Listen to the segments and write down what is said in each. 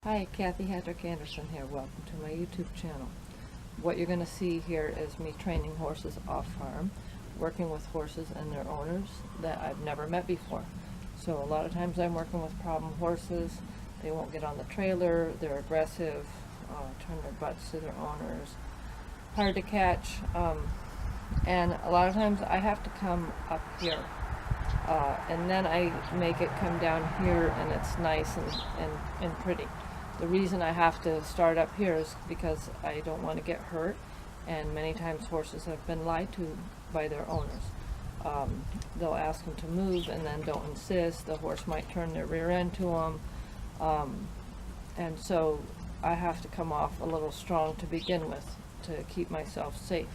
Hi, Kathy Hatrick-Anderson here. Welcome to my YouTube channel. What you're going to see here is me training horses off-farm, working with horses and their owners that I've never met before. So a lot of times I'm working with problem horses. They won't get on the trailer, they're aggressive, turn their butts to their owners, hard to catch, and a lot of times I have to come up here. And then I make it come down here and it's nice and pretty. The reason I have to start up here is because I don't want to get hurt, and many times horses have been lied to by their owners. They'll ask them to move and then don't insist. The horse might turn their rear end to them, and so I have to come off a little strong to begin with to keep myself safe.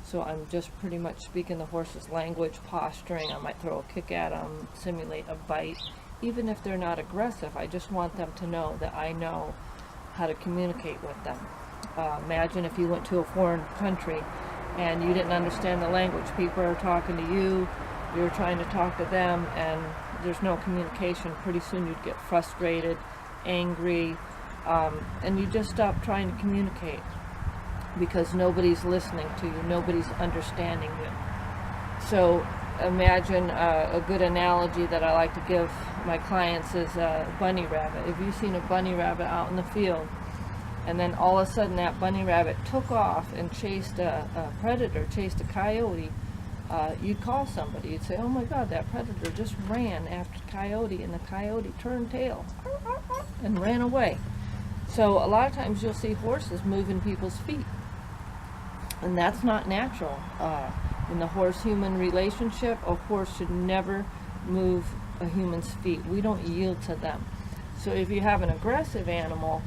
So I'm just pretty much speaking the horse's language, posturing. I might throw a kick at them, simulate a bite. Even if they're not aggressive, I just want them to know that I know how to communicate with them. Imagine if you went to a foreign country and you didn't understand the language. People are talking to you, you're trying to talk to them, and there's no communication. Pretty soon you'd get frustrated, angry, and you just stop trying to communicate because nobody's listening to you, nobody's understanding you. So imagine a good analogy that I like to give my clients is a bunny rabbit. If you've seen a bunny rabbit out in the field and then all of a sudden that bunny rabbit took off and chased a predator, chased a coyote, you'd call somebody. You'd say, oh my God, that predator just ran after the coyote, and the coyote turned tail and ran away. So a lot of times you'll see horses moving people's feet, and that's not natural. In the horse-human relationship, a horse should never move a human's feet. We don't yield to them. So if you have an aggressive animal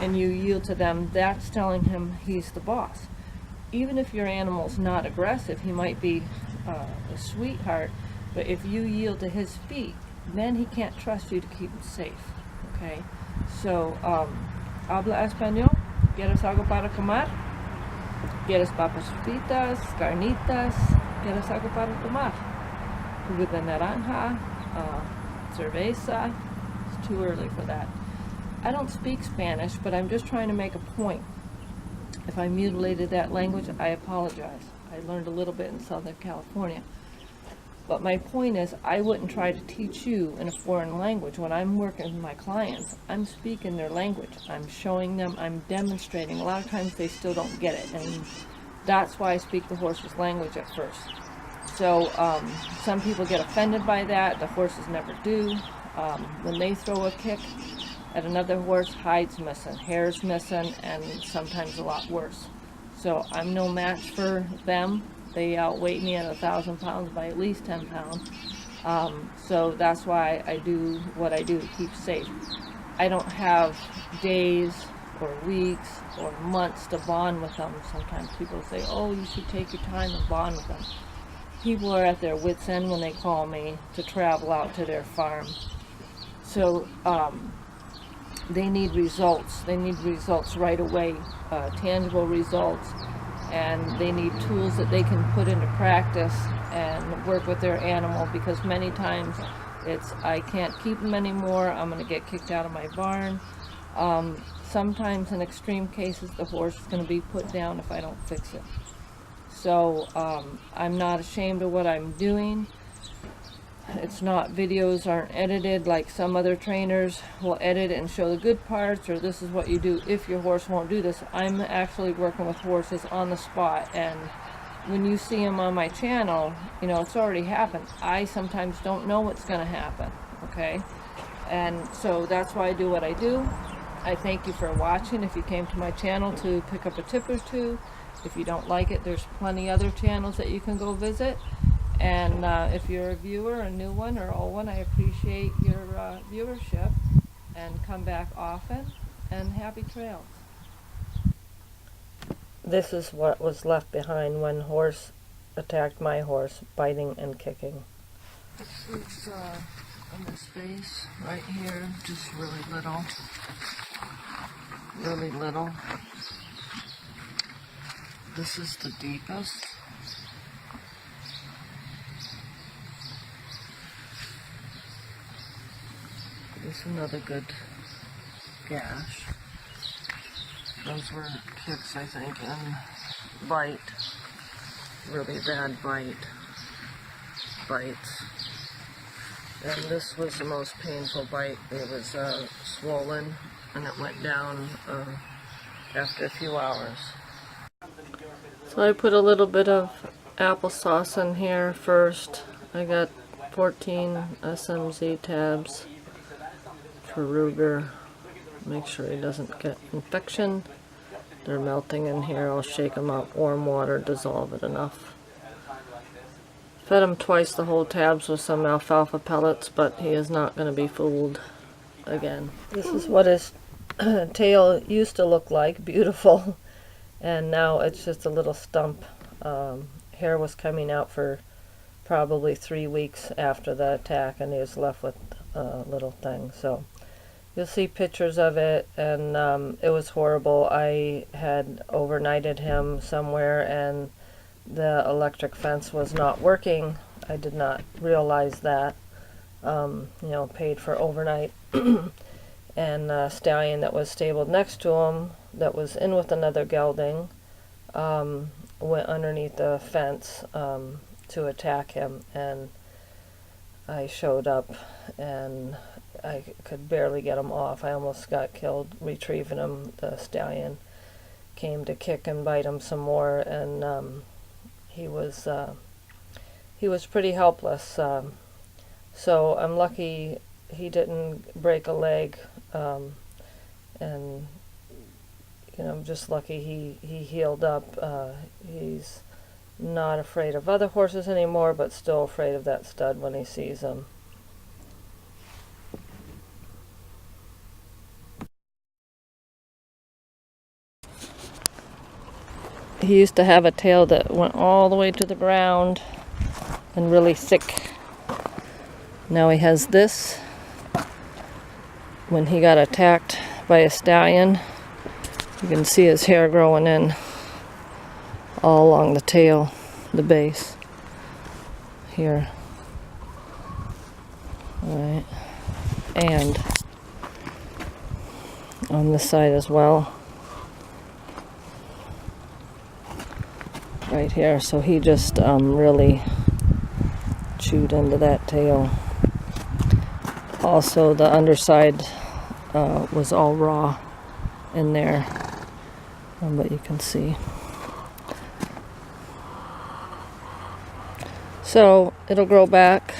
and you yield to them, that's telling him he's the boss. Even if your animal's not aggressive, he might be a sweetheart, but if you yield to his feet, then he can't trust you to keep him safe. Okay? So, habla español, ¿quieres algo para comer? ¿Quieres papas fritas, carnitas? ¿Quieres algo para tomar? Jugo de naranja, cerveza? It's too early for that. I don't speak Spanish, but I'm just trying to make a point. If I mutilated that language, I apologize. I learned a little bit in Southern California. But my point is, I wouldn't try to teach you in a foreign language. When I'm working with my clients, I'm speaking their language. I'm showing them, I'm demonstrating. A lot of times they still don't get it, and that's why I speak the horse's language at first. So some people get offended by that. The horses never do. When they throw a kick at another horse, hide's missing, hair's missing, and sometimes a lot worse. So I'm no match for them. They outweigh me at 1,000 pounds by at least 10 pounds. So that's why I do what I do to keep safe. I don't have days or weeks or months to bond with them. Sometimes people say, oh, you should take your time and bond with them. People are at their wits' end when they call me to travel out to their farm. So they need results. They need results right away, tangible results. And they need tools that they can put into practice and work with their animal, because many times it's, I can't keep them anymore, I'm going to get kicked out of my barn. Sometimes in extreme cases the horse is going to be put down if I don't fix it. So I'm not ashamed of what I'm doing. It's not, videos aren't edited like some other trainers will edit and show the good parts, or this is what you do if your horse won't do this. I'm actually working with horses on the spot, and when you see them on my channel, you know, it's already happened. I sometimes don't know what's going to happen, okay? And so that's why I do what I do. I thank you for watching. If you came to my channel to pick up a tip or two, if you don't like it, there's plenty other channels that you can go visit. And if you're a viewer, a new one or old one, I appreciate your viewership, and come back often, and happy trails. This is what was left behind when horse attacked my horse, biting and kicking. This is in the space right here, just really little. Really little. This is the deepest. There's another good gash. Those were kicks, I think, and bite. Really bad bites. And this was the most painful bite. It was swollen, and it went down after a few hours. So I put a little bit of applesauce in here first. I got 14 SMZ tabs for Ruger. Make sure he doesn't get infection. They're melting in here. I'll shake them up. Warm water, dissolve it enough. Fed him twice the whole tabs with some alfalfa pellets, but he is not going to be fooled again. This is what his tail used to look like. Beautiful. And now it's just a little stump. Hair was coming out for probably 3 weeks after the attack, and he was left with a little thing. So you'll see pictures of it, and it was horrible. I had overnighted him somewhere, and the electric fence was not working. I did not realize that. You know, paid for overnight. And a stallion that was stabled next to him, that was in with another gelding, went underneath the fence to attack him, and I showed up, and I could barely get him off. I almost got killed retrieving him. The stallion came to kick and bite him some more, and he was pretty helpless. So I'm lucky he didn't break a leg, and you know, I'm just lucky he healed up. He's not afraid of other horses anymore, but still afraid of that stud when he sees him. He used to have a tail that went all the way to the ground and really thick. Now he has this. When he got attacked by a stallion, you can see his hair growing in all along the tail, the base here. Alright, and on this side as well, right here. So he just really chewed into that tail. Also, the underside was all raw in there, but you can see. So it'll grow back.